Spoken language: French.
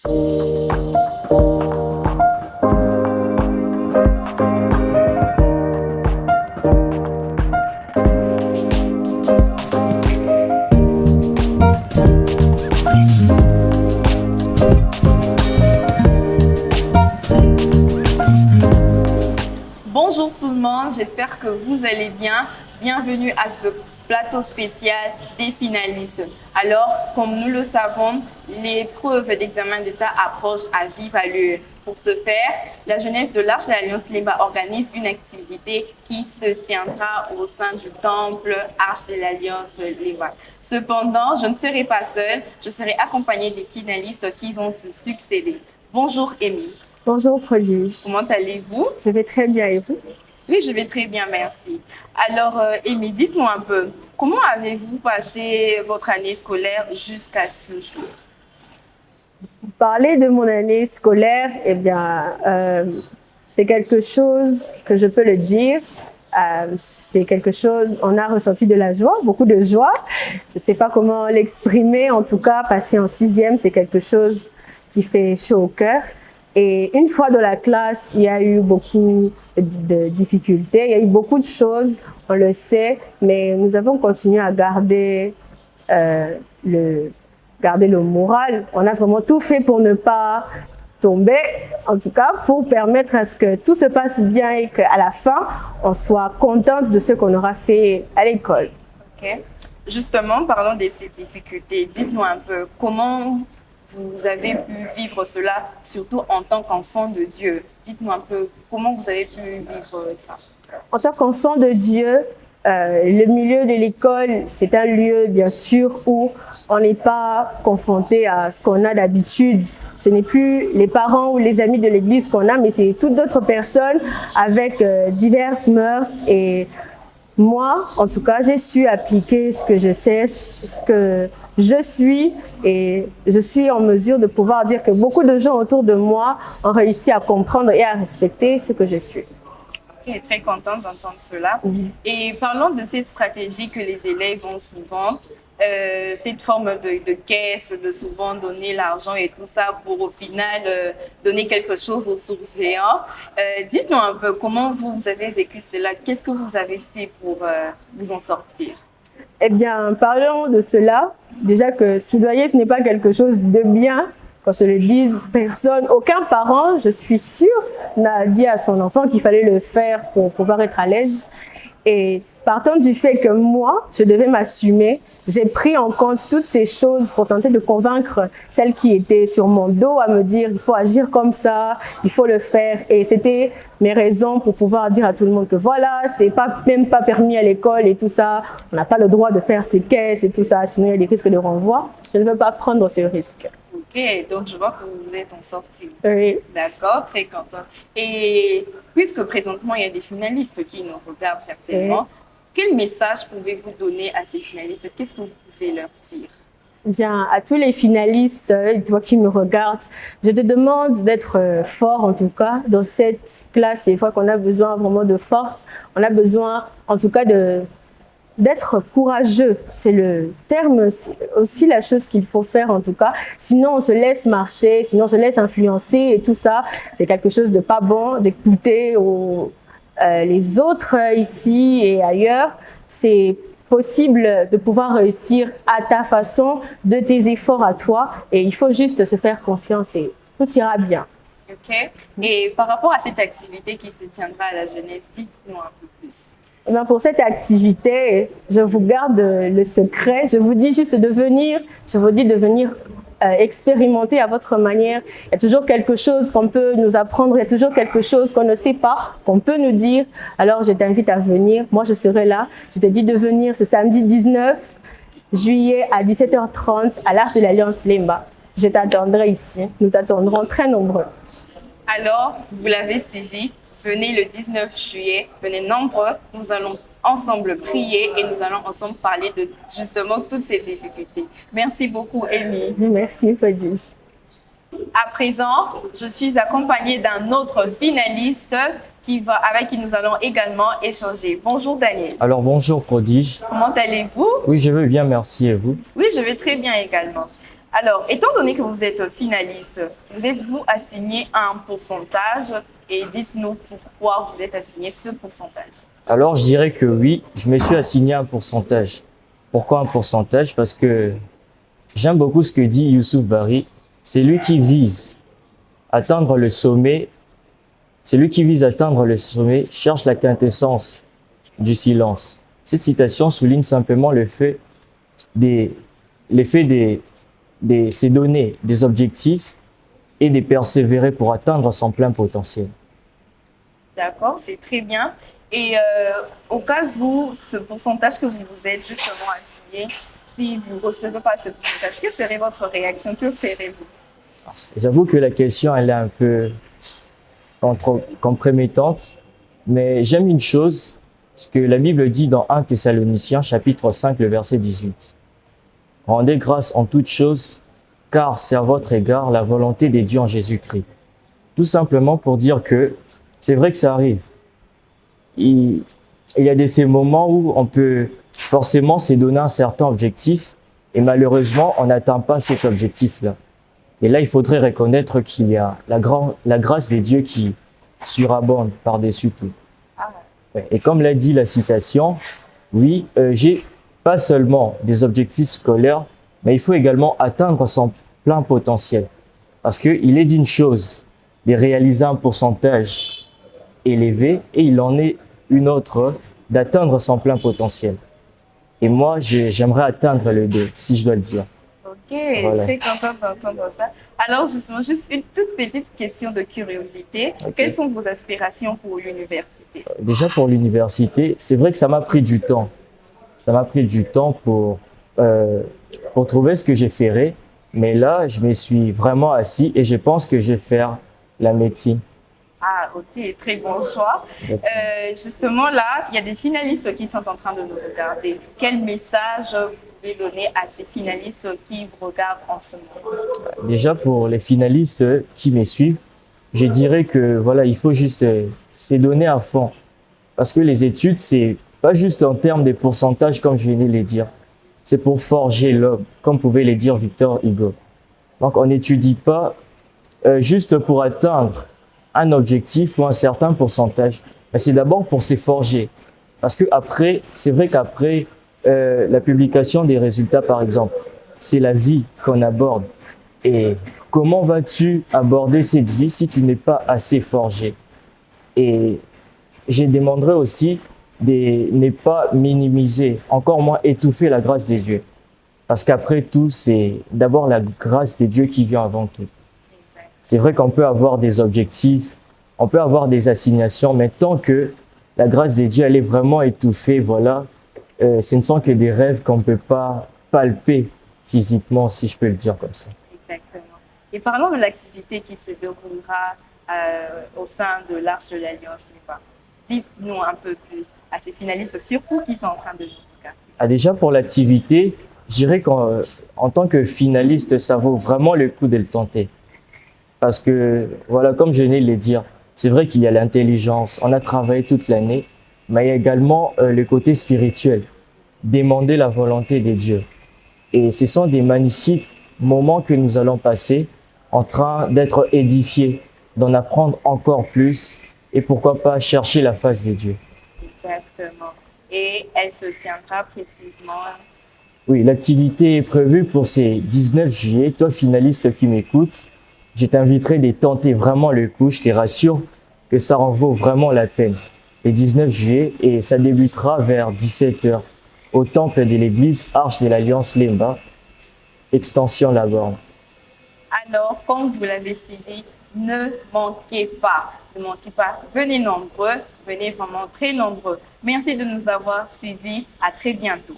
Bonjour tout le monde, j'espère que vous allez bien. Bienvenue à ce plateau spécial des finalistes. Alors, comme nous le savons, l'épreuve d'examen d'État approche à vive allure. Pour ce faire, la jeunesse de l'Arche de l'Alliance Lemba organise une activité qui se tiendra au sein du temple Arche de l'Alliance Lemba. Cependant, je ne serai pas seule, je serai accompagnée des finalistes qui vont se succéder. Bonjour Amy. Bonjour Prodige. Comment allez-vous? Je vais très bien et vous? Oui, je vais très bien, merci. Alors, Amy, dites-moi un peu, comment avez-vous passé votre année scolaire jusqu'à ce jour? Parler de mon année scolaire, eh bien, c'est quelque chose que je peux le dire. C'est quelque chose, on a ressenti de la joie, beaucoup de joie. Je ne sais pas comment l'exprimer, en tout cas, passer en 6e, c'est quelque chose qui fait chaud au cœur. Et une fois dans la classe, il y a eu beaucoup de difficultés, il y a eu beaucoup de choses, on le sait, mais nous avons continué à garder le moral. On a vraiment tout fait pour ne pas tomber, en tout cas pour permettre à ce que tout se passe bien et qu'à la fin, on soit contente de ce qu'on aura fait à l'école. Ok. Justement, parlons de ces difficultés. Dites-nous un peu comment vous avez pu vivre cela, surtout en tant qu'enfant de Dieu. Dites-nous un peu comment vous avez pu vivre ça. En tant qu'enfant de Dieu, le milieu de l'école, c'est un lieu, bien sûr, où on n'est pas confronté à ce qu'on a d'habitude. Ce n'est plus les parents ou les amis de l'église qu'on a, mais c'est toutes d'autres personnes avec diverses mœurs. Et moi, en tout cas, j'ai su appliquer ce que je sais, ce que je suis, et je suis en mesure de pouvoir dire que beaucoup de gens autour de moi ont réussi à comprendre et à respecter ce que je suis. Ok, très contente d'entendre cela. Et parlons de ces stratégies que les élèves ont souvent, cette forme de caisse, de souvent donner l'argent et tout ça pour au final donner quelque chose aux surveillants. Dites-nous un peu comment vous avez vécu cela, qu'est-ce que vous avez fait pour vous en sortir? Eh bien, parlons de cela. Déjà que soudoyer, ce n'est pas quelque chose de bien. Qu'on se le dise, personne, aucun parent, je suis sûre, n'a dit à son enfant qu'il fallait le faire pour pouvoir être à l'aise. Et partant du fait que moi, je devais m'assumer, j'ai pris en compte toutes ces choses pour tenter de convaincre celles qui étaient sur mon dos à me dire il faut agir comme ça, il faut le faire. Et c'était mes raisons pour pouvoir dire à tout le monde que voilà, c'est même pas permis à l'école et tout ça, on n'a pas le droit de faire ces caisses et tout ça, sinon il y a des risques de renvoi. Je ne veux pas prendre ce risque. Ok, donc je vois que vous êtes en sortie. Oui. D'accord, très contente. Et puisque présentement il y a des finalistes qui nous regardent certainement, quel message pouvez-vous donner à ces finalistes? Qu'est-ce que vous pouvez leur dire? Bien, à tous les finalistes, et toi qui me regardes, je te demande d'être fort en tout cas dans cette classe. Des fois qu'on a besoin vraiment de force, on a besoin en tout cas d'être courageux. C'est le terme, c'est aussi la chose qu'il faut faire en tout cas. Sinon, on se laisse marcher, sinon on se laisse influencer et tout ça. C'est quelque chose de pas bon d'écouter les autres ici et ailleurs. C'est possible de pouvoir réussir à ta façon, de tes efforts à toi. Et il faut juste se faire confiance et tout ira bien. Ok. Et par rapport à cette activité qui se tiendra à la jeunesse, dites-nous un peu plus. Eh bien, pour cette activité, je vous garde le secret. Je vous dis juste de venir. Je vous dis de venir expérimenter à votre manière. Il y a toujours quelque chose qu'on peut nous apprendre. Il y a toujours quelque chose qu'on ne sait pas, qu'on peut nous dire. Alors, je t'invite à venir. Moi, je serai là. Je te dis de venir ce samedi 19 juillet à 17h30 à l'Arche de l'Alliance Lemba. Je t'attendrai ici. Nous t'attendrons très nombreux. Alors, vous l'avez suivi. Venez le 19 juillet, venez nombreux, nous allons ensemble prier et nous allons ensemble parler de justement toutes ces difficultés. Merci beaucoup, Amy. Merci, Fadi. À présent, je suis accompagnée d'un autre finaliste avec qui nous allons également échanger. Bonjour Daniel. Alors bonjour Prodige. Comment allez-vous? Oui, je vais bien, merci, et vous? Oui, je vais très bien également. Alors, étant donné que vous êtes finaliste, vous êtes-vous assigné un pourcentage et dites-nous pourquoi vous êtes assigné ce pourcentage. Alors, je dirais que oui, je me suis assigné un pourcentage. Pourquoi un pourcentage? Parce que j'aime beaucoup ce que dit Youssouf Bari. C'est lui qui vise atteindre le sommet. C'est lui qui vise atteindre le sommet, cherche la quintessence du silence. Cette citation souligne simplement l'effet c'est donner des objectifs et de persévérer pour atteindre son plein potentiel. D'accord, c'est très bien. Et au cas où ce pourcentage que vous vous êtes justement assigné, si vous ne recevez pas ce pourcentage, quelle serait votre réaction? Que ferez-vous? J'avoue que la question, elle est un peu compromettante, mais j'aime une chose, ce que la Bible dit dans 1 Thessaloniciens, chapitre 5, le verset 18. Rendez grâce en toutes choses, car c'est à votre égard la volonté des dieux en Jésus-Christ. Tout simplement pour dire que c'est vrai que ça arrive. Il y a ces moments où on peut forcément se donner un certain objectif et malheureusement, on n'atteint pas cet objectif-là. Et là, il faudrait reconnaître qu'il y a la grâce des dieux qui surabonde par-dessus tout. Ouais. Et comme l'a dit la citation, oui, j'ai pas seulement des objectifs scolaires, mais il faut également atteindre son plein potentiel. Parce qu'il est d'une chose de réaliser un pourcentage élevé et il en est une autre d'atteindre son plein potentiel. Et moi, j'aimerais atteindre les deux, si je dois le dire. Ok, voilà. Très contente d'entendre ça. Alors justement, juste une toute petite question de curiosité. Okay. Quelles sont vos aspirations pour l'université? Déjà pour l'université, c'est vrai que ça m'a pris du temps. Ça m'a pris du temps pour trouver ce que j'ai ferai. Mais là, je me suis vraiment assis et je pense que je vais faire la médecine. Ah, ok, très bon choix. Justement, là, il y a des finalistes qui sont en train de nous regarder. Quel message vous pouvez donner à ces finalistes qui vous regardent en ce moment? Déjà, pour les finalistes qui me suivent, je dirais que voilà, il faut juste se donner à fond. Parce que les études, c'est pas juste en termes de pourcentage, comme je venais de le dire. C'est pour forger l'homme, comme pouvait le dire Victor Hugo. Donc, on n'étudie pas juste pour atteindre un objectif ou un certain pourcentage, mais c'est d'abord pour se forger. Parce que après, c'est vrai qu'après la publication des résultats, par exemple, c'est la vie qu'on aborde. Et comment vas-tu aborder cette vie si tu n'es pas assez forgé? Et je demanderais aussi de ne pas minimiser, encore moins étouffer la grâce des dieux. Parce qu'après tout, c'est d'abord la grâce des dieux qui vient avant tout. C'est vrai qu'on peut avoir des objectifs, on peut avoir des assignations, mais tant que la grâce des dieux, elle est vraiment étouffée, voilà, ce ne sont que des rêves qu'on ne peut pas palper physiquement, si je peux le dire comme ça. Exactement. Et parlons de l'activité qui se déroulera au sein de l'Arche de l'Alliance. Dites-nous un peu plus à ces finalistes, surtout qui sont en train de nous regarder. Ah, déjà pour l'activité, je dirais qu'en tant que finaliste, ça vaut vraiment le coup de le tenter. Parce que, voilà, comme je venais de le dire, c'est vrai qu'il y a l'intelligence, on a travaillé toute l'année, mais il y a également le côté spirituel, demander la volonté des dieux. Et ce sont des magnifiques moments que nous allons passer en train d'être édifiés, d'en apprendre encore plus et pourquoi pas chercher la face des dieux. Exactement. Et elle se tiendra précisément. Oui, l'activité est prévue pour ce 19 juillet. Toi, finaliste qui m'écoute, je t'inviterai de tenter vraiment le coup. Je te rassure que ça en vaut vraiment la peine. Le 19 juillet, et ça débutera vers 17h au temple de l'église Arche de l'Alliance Lemba, extension La Borne. Alors, comme vous l'avez suivi, ne manquez pas. Ne manquez pas. Venez nombreux, venez vraiment très nombreux. Merci de nous avoir suivis. À très bientôt.